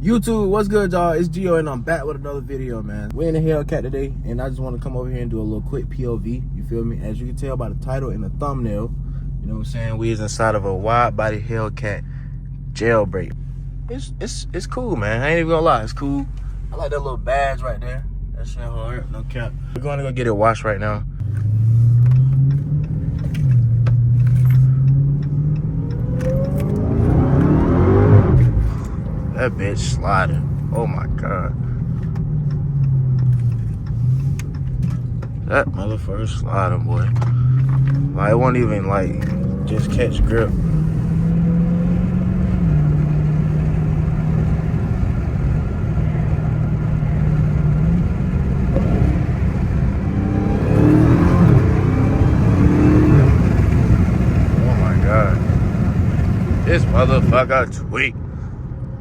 YouTube, what's good, y'all? It's Gio, and I'm back with another video, man. We're in the Hellcat today, and I just want to come over here and do a little quick POV. You feel me? As you can tell by the title and the thumbnail, you know what I'm saying? We is inside of a wide-body Hellcat Jailbreak. It's cool, man. I ain't even gonna lie, it's cool. I like that little badge right there. That shit hard, no cap. We're going to go get it washed right now. That bitch sliding. Oh my god. That motherfucker sliding, boy. Like, it won't even, like, just catch grip. Oh my god. This motherfucker tweak.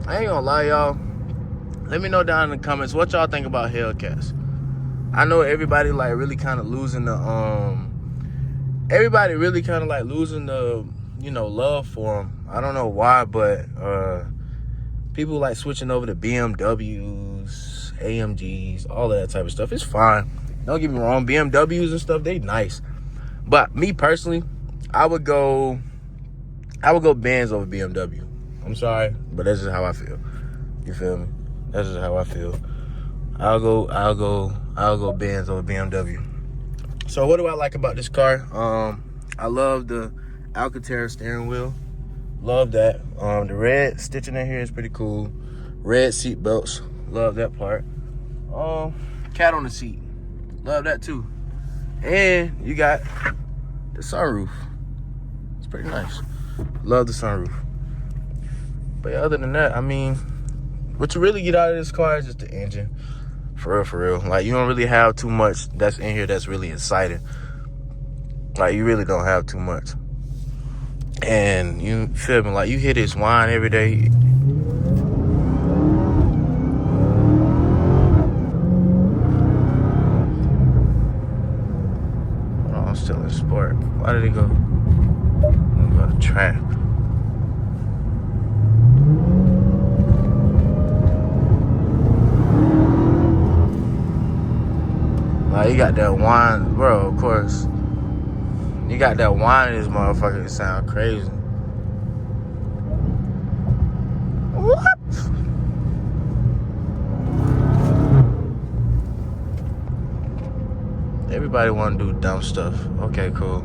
I ain't gonna lie, y'all. Let me know down in the comments what y'all think about Hellcats. I know everybody like really kind of losing the you know, love for them. I don't know why, but people like switching over to BMWs, AMGs, all of that type of stuff. It's fine. Don't get me wrong, BMWs and stuff, they nice. But me personally, I would go Benz over BMW. I'm sorry, but that's just how I feel. You feel me? That's just how I feel. I'll go Benz over BMW. So what do I like about this car? I love the Alcantara steering wheel. Love that. The red stitching in here is pretty cool. Red seat belts. Love that part. Cat on the seat. Love that too. And you got the sunroof. It's pretty nice. Love the sunroof. But other than that, I mean, what you really get out of this car is just the engine. For real. Like, you don't really have too much that's in here that's really exciting. Like, you really don't have too much. And you feel me? Like, you hear this whine every day. Oh, I'm still in sport. Why did he go? I'm going to track. Like, you got that whine, bro, of course. You got that whine in this motherfucker, it sound crazy. What? Everybody want to do dumb stuff. Okay, cool.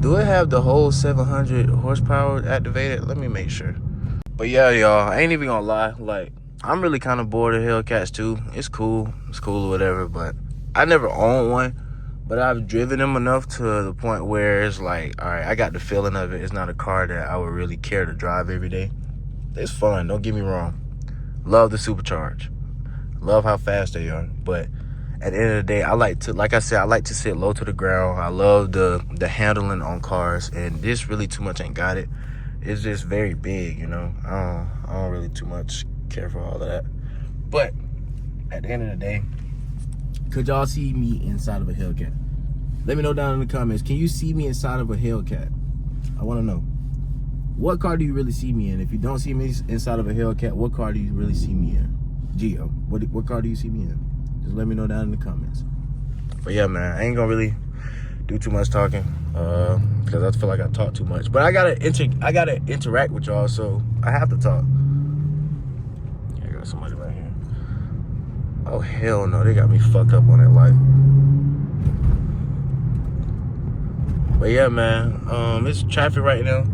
Do it have the whole 700 horsepower activated? Let me make sure. But yeah, y'all, I ain't even gonna lie. Like, I'm really kind of bored of Hellcats too. It's cool or whatever, but I never owned one. But I've driven them enough to the point where it's like, all right, I got the feeling of it. It's not a car that I would really care to drive every day. It's fun, don't get me wrong. Love the supercharge. Love how fast they are. But at the end of the day, I like to sit low to the ground. I love the handling on cars, and this really too much ain't got it. It's just very big, you know. I don't really too much care for all of that. But at the end of the day, could y'all see me inside of a Hellcat? Let me know down in the comments. Can you see me inside of a Hellcat? I want to know. What car do you really see me in? If you don't see me inside of a Hellcat, what car do you really see me in? Gio, what car do you see me in? Just let me know down in the comments. But yeah, man, I ain't gonna really do too much talking because I feel like I talk too much. But I gotta interact with y'all, so I have to talk. I got somebody right here. Oh hell no, they got me fucked up on that light. But yeah, man, it's traffic right now.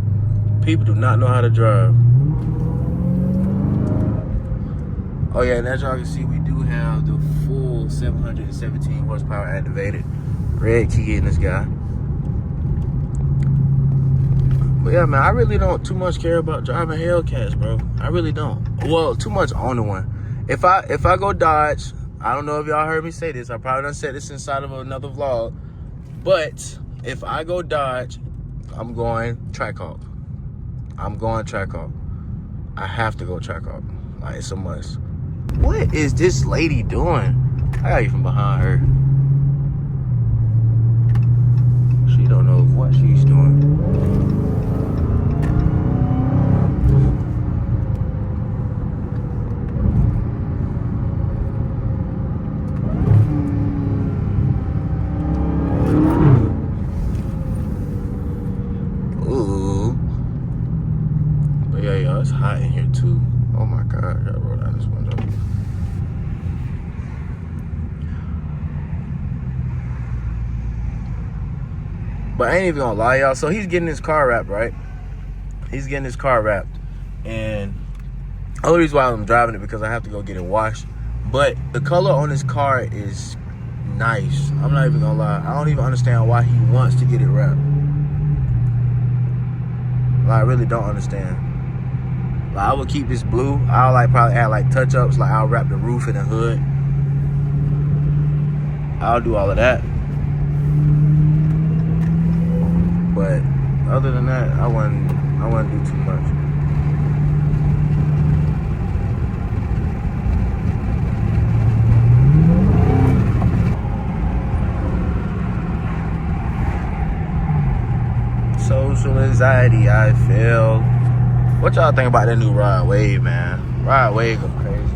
People do not know how to drive. Oh yeah, and as y'all can see, we do have the full 717 horsepower activated. Red key in this guy. But yeah, man, I really don't too much care about driving Hellcats, bro. I really don't. Well, too much owning one. If I go Dodge, I don't know if y'all heard me say this. I probably done said this inside of another vlog. But if I go Dodge, I'm going Trackhawk. I'm going Trackhawk. I have to go Trackhawk. Like, it's a must. What is this lady doing? I got you from behind her. She don't know what she's doing. But yeah, y'all, it's hot in here too. Oh my God, I gotta roll down this window. But I ain't even gonna lie, y'all. So he's getting his car wrapped, right? He's getting his car wrapped. And the only reason why I'm driving it because I have to go get it washed. But the color on his car is nice. I'm not even gonna lie. I don't even understand why he wants to get it wrapped. Like, I really don't understand. Like, I would keep this blue. I'll like probably add like touch-ups. Like, I'll wrap the roof and the hood. I'll do all of that. But other than that, I wouldn't do too much. Social anxiety, I feel. What y'all think about that new Ride Wave, man? Ride Wave go crazy.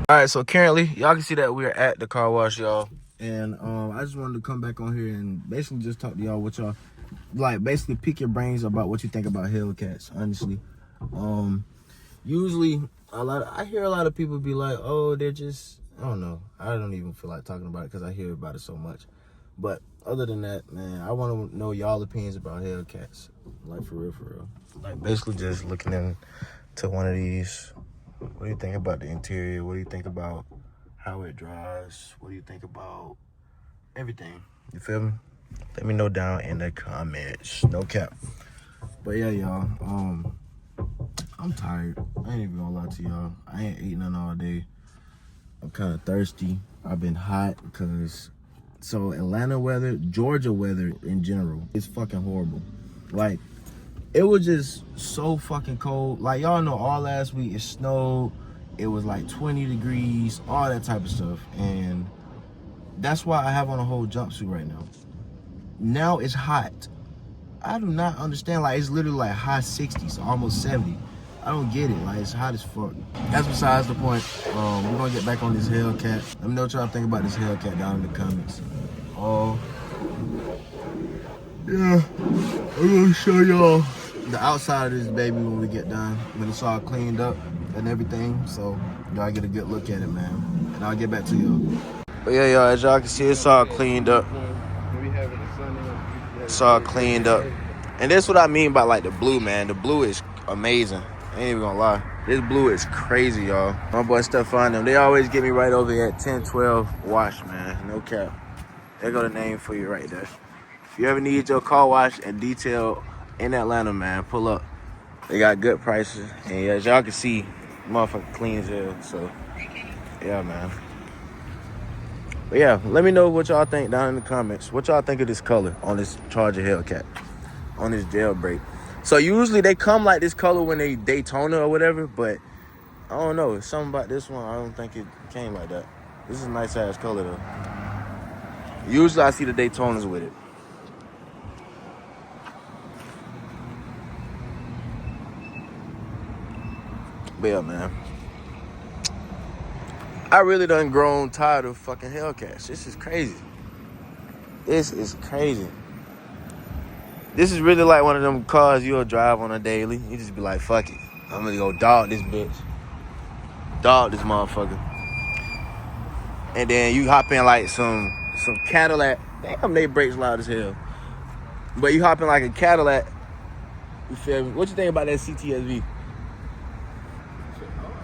All right, so currently, y'all can see that we're at the car wash, y'all. And I just wanted to come back on here and basically just talk to y'all what y'all, like, basically pick your brains about what you think about Hellcats, honestly. Usually, I hear a lot of people be like, oh, they're just, I don't know. I don't even feel like talking about it because I hear about it so much. But other than that, man, I want to know y'all opinions about Hellcats. Like, for real, for real. Like, basically just looking into one of these. What do you think about the interior? What do you think about how it drives? What do you think about everything? You feel me? Let me know down in the comments. No cap. But yeah, y'all. I'm tired. I ain't even gonna lie to y'all. I ain't eating nothing all day. I'm kind of thirsty. I've been hot because... So Atlanta weather, Georgia weather in general, is fucking horrible. Like, it was just so fucking cold. Like, y'all know all last week it snowed. It was like 20 degrees, all that type of stuff. And that's why I have on a whole jumpsuit right now. Now it's hot. I do not understand. Like, it's literally like high 60s, almost 70. I don't get it. Like, it's hot as fuck. That's besides the point. We're gonna get back on this Hellcat. Let me know what y'all think about this Hellcat down in the comments. Yeah, I'm gonna show y'all the outside of this baby when we get done, when it's all cleaned up and everything. So y'all get a good look at it, man. And I'll get back to y'all. But yeah, y'all, as y'all can see, it's all cleaned up. It's all cleaned up. And that's what I mean by like the blue, man. The blue is amazing. I ain't even gonna lie. This blue is crazy, y'all. My boy Stefan, them, they always get me right over here at 1012 Wash, man. No cap. There go the name for you right there. If you ever need your car wash and detail in Atlanta, man, pull up. They got good prices. And yeah, as y'all can see, motherfucker clean as hell. So, yeah, man. But yeah, let me know what y'all think down in the comments. What y'all think of this color on this Charger Hellcat, on this Jailbreak. So usually they come like this color when they Daytona or whatever, but I don't know. It's something about this one. I don't think it came like that. This is a nice ass color though. Usually I see the Daytonas with it. But yeah, man. I really done grown tired of fucking Hellcats. This is crazy. This is crazy. This is really like one of them cars you'll drive on a daily. You just be like, fuck it. I'm gonna go dog this bitch. Dog this motherfucker. And then you hop in like some Cadillac. Damn, they brakes loud as hell. But you hop in like a Cadillac. You feel me? What you think about that CTSV?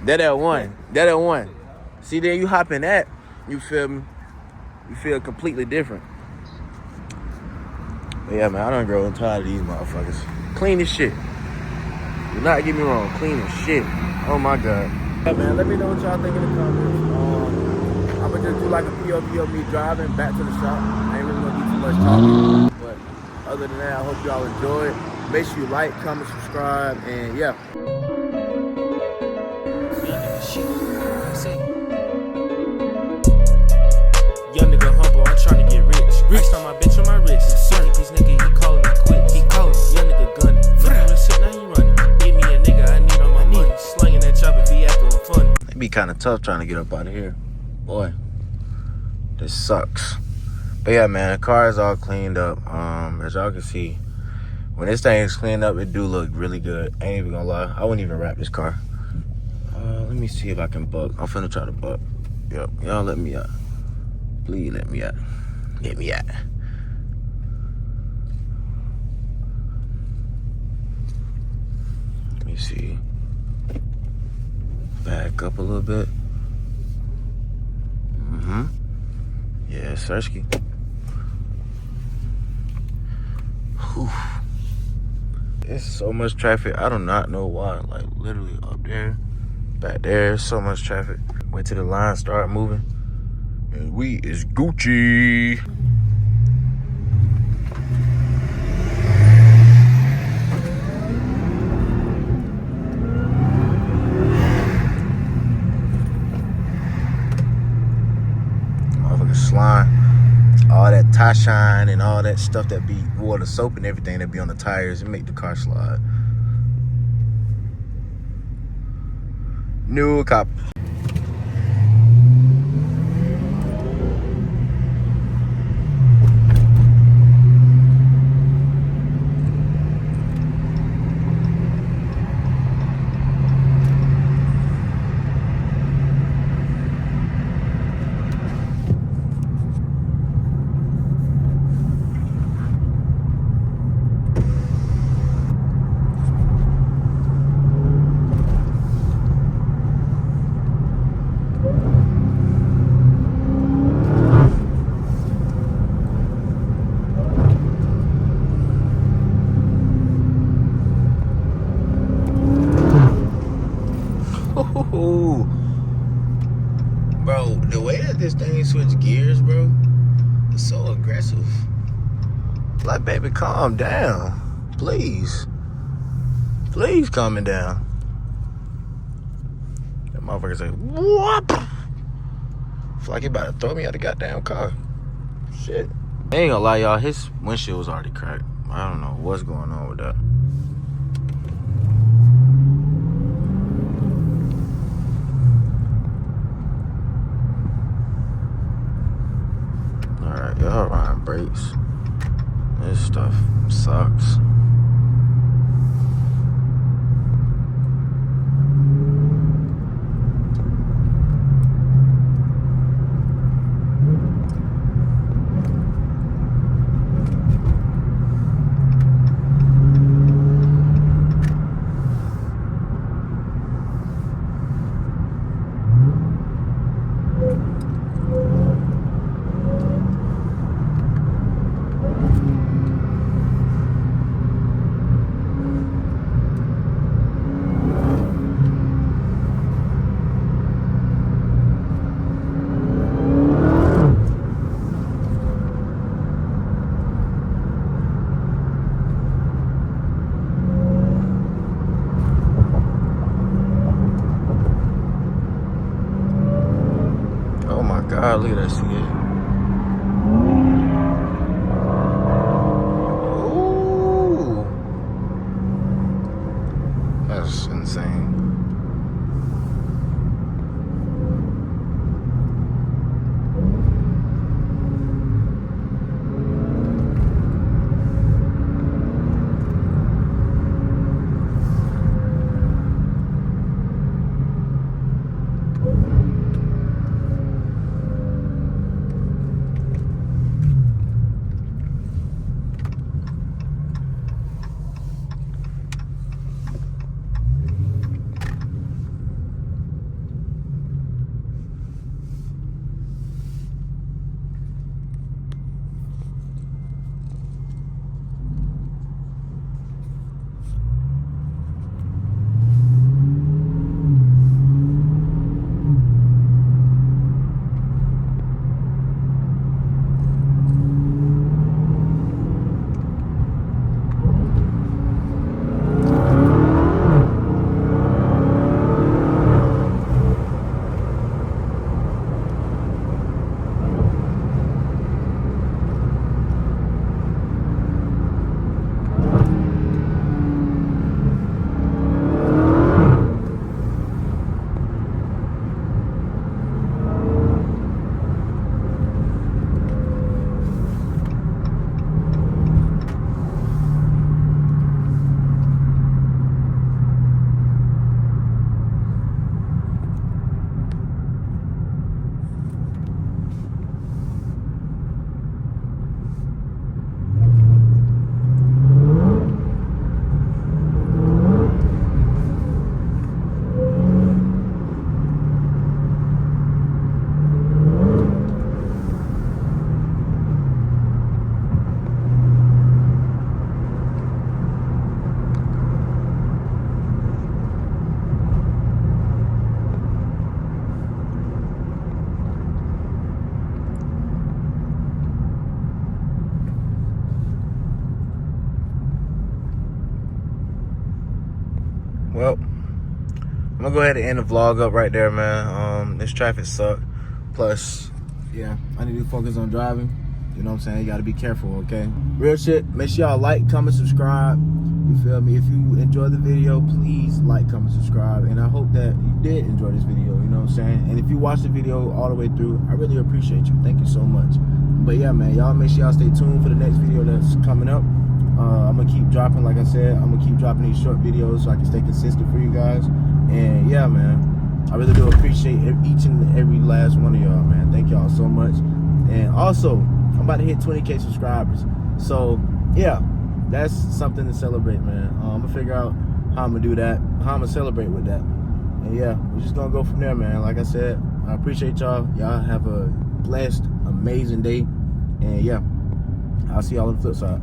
That L1. That L1. See, then you hop in that. You feel me? You feel completely different. But yeah, man, I done grown tired of these motherfuckers. Clean as shit. Do not get me wrong. Clean as shit. Oh my God. Yeah, man, let me know what y'all think in the comments. I'm gonna just do like a POV of me driving back to the shop. I ain't really gonna do too much talking. But other than that, I hope y'all enjoy it. Make sure you like, comment, subscribe, and yeah. Young nigga humble, I'm tryna get rich. Ice on my bitch on my wrist. Certain piece nigga, he calling me quick. He calling, young nigga gunning. Nigga shit, now he running. Give me a nigga, I need on my money. Slanging that chopper, be acting funny. It'd be kind of tough trying to get up out of here. Boy, this sucks. But yeah, man, the car is all cleaned up. As y'all can see, When this thing is cleaned up, it do look really good. I ain't even gonna lie. I wouldn't even wrap this car. Let me see if I can buck. I'm finna try to buck. Yep, y'all let me out. Please let me out. Let me out. Let me see. Back up a little bit. Yeah, Sersky. There's so much traffic. I do not know why. Like literally up there, back there, so much traffic. Wait till the line start moving. And we is Gucci. Motherfucking slime. All that tie shine and all that stuff that be, well, the soap and everything that be on the tires, it make the car slide. New cop. Ooh. Bro, the way that this thing switch gears, bro, it's so aggressive. Like, baby, calm down. Please. Please calm it down. That motherfucker say, whoop. It's like he about to throw me out the goddamn car. Shit. I ain't gonna lie, y'all, his windshield was already cracked. I don't know what's going on with that. Alright, y'all riding brakes. This stuff sucks. God, look at that CA. Ooh. That's insane. Well, I'm gonna go ahead and end the vlog up right there, man. This traffic sucked. Plus, yeah, I need to focus on driving. You know what I'm saying? You gotta be careful, okay? Real shit. Make sure y'all like, comment, subscribe. You feel me? If you enjoyed the video, please like, comment, subscribe. And I hope that you did enjoy this video, you know what I'm saying? And if you watched the video all the way through, I really appreciate you. Thank you so much. But yeah, man, y'all make sure y'all stay tuned for the next video that's coming up. I'm gonna keep dropping, like I said, I'm gonna keep dropping these short videos so I can stay consistent for you guys. And yeah, man, I really do appreciate each and every last one of y'all, man. Thank y'all so much. And also, I'm about to hit 20K subscribers. So yeah, that's something to celebrate, man. I'm gonna figure out how I'm gonna do that, how I'm gonna celebrate with that. And yeah, we're just gonna go from there, man. Like I said, I appreciate y'all. Y'all have a blessed, amazing day. And yeah, I'll see y'all on the flip side.